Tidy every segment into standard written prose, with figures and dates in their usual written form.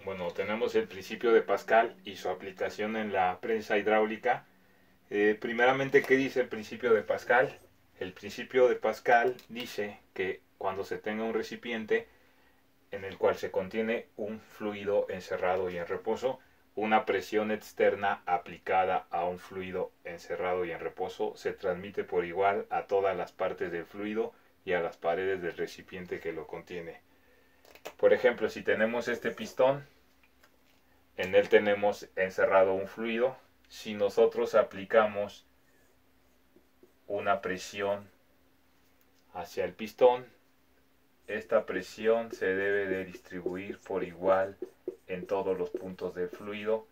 Bueno, tenemos el principio de Pascal y su aplicación en la prensa hidráulica. Primeramente, ¿qué dice el principio de Pascal? El principio de Pascal dice que cuando se tenga un recipiente en el cual se contiene un fluido encerrado y en reposo, una presión externa aplicada a un fluido encerrado y en reposo se transmite por igual a todas las partes del fluido y a las paredes del recipiente que lo contiene. Por ejemplo, si tenemos este pistón, en él tenemos encerrado un fluido. Si nosotros aplicamos una presión hacia el pistón, esta presión se debe de distribuir por igual en todos los puntos del fluido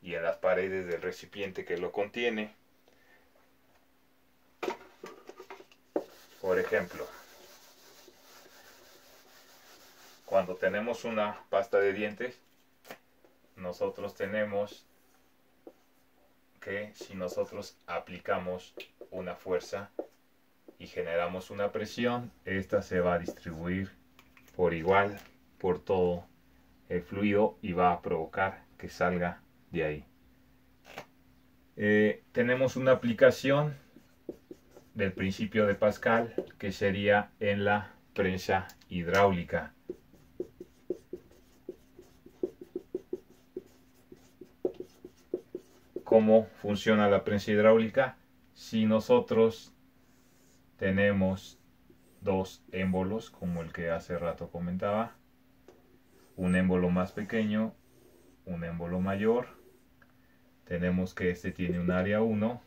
y en las paredes del recipiente que lo contiene. Por ejemplo, cuando tenemos una pasta de dientes, nosotros tenemos que si nosotros aplicamos una fuerza y generamos una presión, esta se va a distribuir por igual por todo el fluido y va a provocar que salga de ahí. Tenemos una aplicación del principio de Pascal que sería en la prensa hidráulica. ¿Cómo funciona la prensa hidráulica? Si nosotros tenemos dos émbolos, como el que hace rato comentaba, un émbolo más pequeño, un émbolo mayor, tenemos que este tiene un área 1,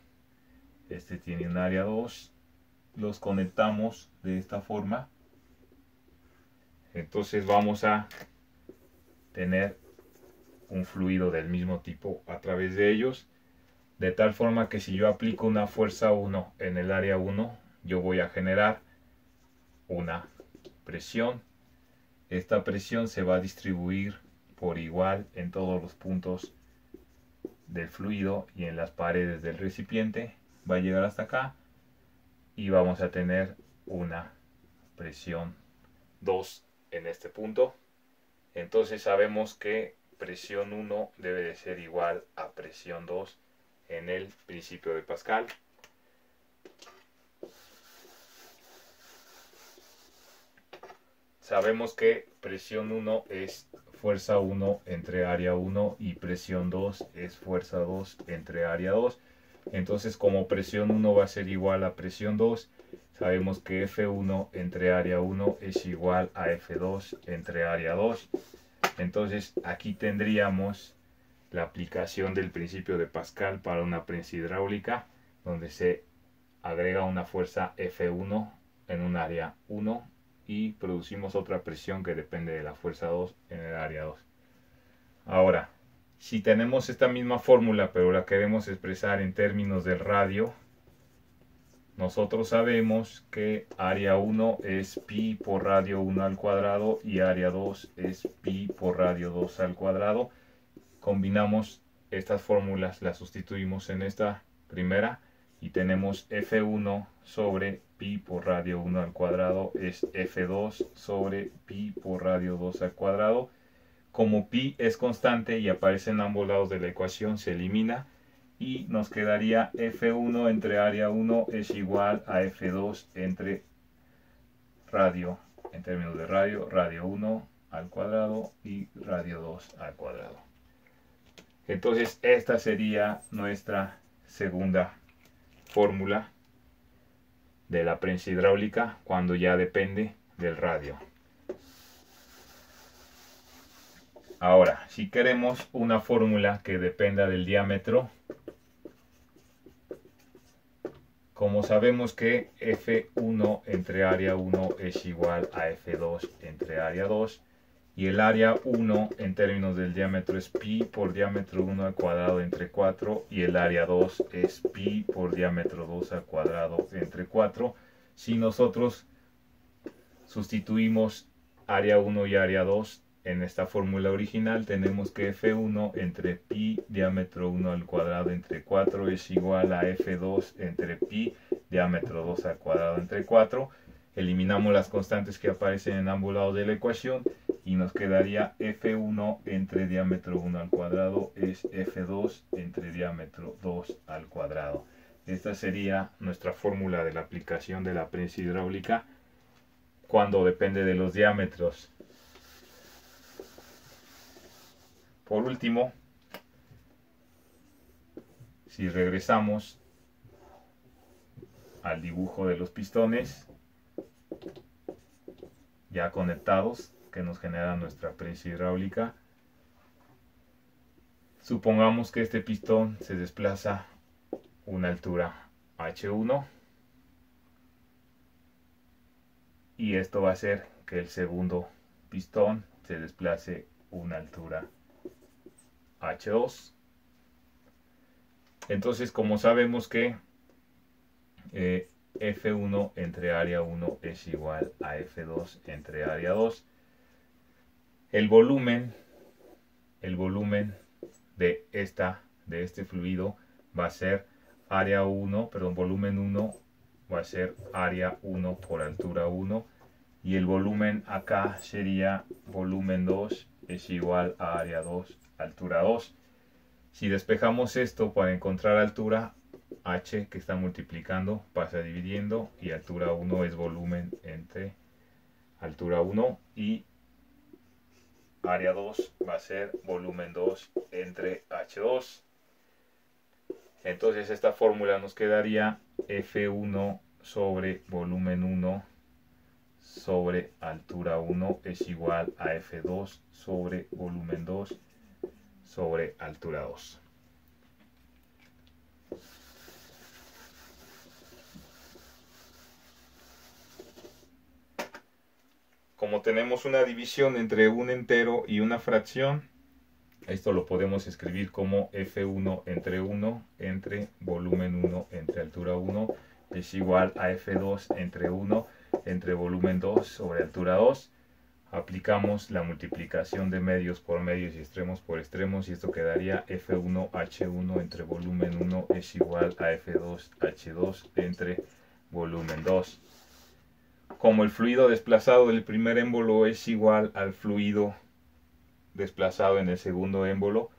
este tiene un área 2, los conectamos de esta forma, entonces vamos a tener un fluido del mismo tipo a través de ellos, de tal forma que si yo aplico una fuerza 1 en el área 1, yo voy a generar una presión. Esta presión se va a distribuir por igual en todos los puntos del fluido y en las paredes del recipiente. Va a llegar hasta acá y vamos a tener una presión 2 en este punto. Entonces sabemos que presión 1 debe de ser igual a presión 2 en el principio de Pascal. Sabemos que presión 1 es fuerza 1 entre área 1 y presión 2 es fuerza 2 entre área 2. Entonces, como presión 1 va a ser igual a presión 2, sabemos que F1 entre área 1 es igual a F2 entre área 2. Entonces, aquí tendríamos la aplicación del principio de Pascal para una prensa hidráulica, donde se agrega una fuerza F1 en un área 1 y producimos otra presión que depende de la fuerza 2 en el área 2. Ahora, si tenemos esta misma fórmula pero la queremos expresar en términos del radio, nosotros sabemos que área 1 es pi por radio 1 al cuadrado y área 2 es pi por radio 2 al cuadrado. Combinamos estas fórmulas, las sustituimos en esta primera y tenemos F1 sobre pi por radio 1 al cuadrado es F2 sobre pi por radio 2 al cuadrado. Como pi es constante y aparece en ambos lados de la ecuación, se elimina y nos quedaría F1 entre área 1 es igual a F2 entre radio, en términos de radio, radio 1 al cuadrado y radio 2 al cuadrado. Entonces esta sería nuestra segunda fórmula de la prensa hidráulica cuando ya depende del radio. Ahora, si queremos una fórmula que dependa del diámetro, como sabemos que F1 entre área 1 es igual a F2 entre área 2, y el área 1 en términos del diámetro es pi por diámetro 1 al cuadrado entre 4 y el área 2 es pi por diámetro 2 al cuadrado entre 4. Si nosotros sustituimos área 1 y área 2 en esta fórmula original, tenemos que F1 entre pi diámetro 1 al cuadrado entre 4 es igual a F2 entre pi diámetro 2 al cuadrado entre 4. Eliminamos las constantes que aparecen en ambos lados de la ecuación y nos quedaría F1 entre diámetro 1 al cuadrado es F2 entre diámetro 2 al cuadrado. Esta sería nuestra fórmula de la aplicación de la prensa hidráulica cuando depende de los diámetros. Por último, si regresamos al dibujo de los pistones ya conectados que nos genera nuestra prensa hidráulica, supongamos que este pistón se desplaza una altura H1 y esto va a hacer que el segundo pistón se desplace una altura H2. Entonces, como sabemos que F1 entre área 1 es igual a F2 entre área 2, el volumen de este fluido va a ser área 1, perdón, volumen 1 va a ser área 1 por altura 1, y el volumen acá sería volumen 2 es igual a área 2 altura 2. Si despejamos esto para encontrar altura, H que está multiplicando pasa dividiendo y altura 1 es volumen entre altura 1 y área 2 va a ser volumen 2 entre H2. Entonces esta fórmula nos quedaría F1 sobre volumen 1 sobre altura 1 es igual a F2 sobre volumen 2 sobre altura 2. Como tenemos una división entre un entero y una fracción, esto lo podemos escribir como F1 entre 1 entre volumen 1 entre altura 1 es igual a F2 entre 1 entre volumen 2 sobre altura 2. Aplicamos la multiplicación de medios por medios y extremos por extremos y esto quedaría F1 H1 entre volumen 1 es igual a F2 H2 entre volumen 2. Como el fluido desplazado del primer émbolo es igual al fluido desplazado en el segundo émbolo,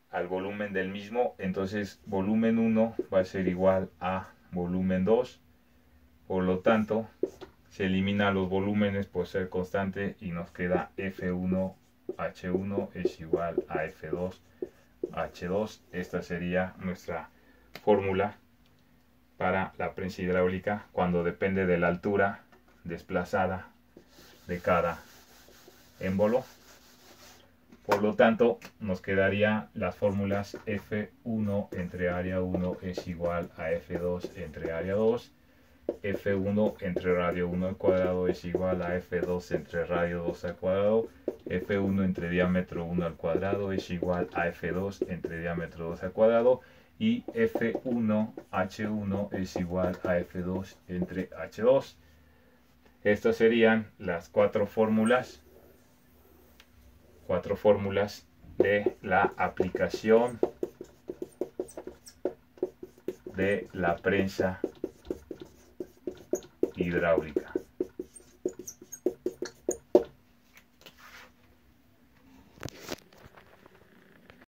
al volumen del mismo, entonces volumen 1 va a ser igual a volumen 2. Por lo tanto, se eliminan los volúmenes por ser constante y nos queda F1 H1 es igual a F2 H2. Esta sería nuestra fórmula para la prensa hidráulica cuando depende de la altura desplazada de cada émbolo. Por lo tanto, nos quedaría las fórmulas F1 entre área 1 es igual a F2 entre área 2, F1 entre radio 1 al cuadrado es igual a F2 entre radio 2 al cuadrado, F1 entre diámetro 1 al cuadrado es igual a F2 entre diámetro 2 al cuadrado, y F1 H1 es igual a F2 entre H2. Estas serían las cuatro fórmulas de la aplicación de la prensa hidráulica.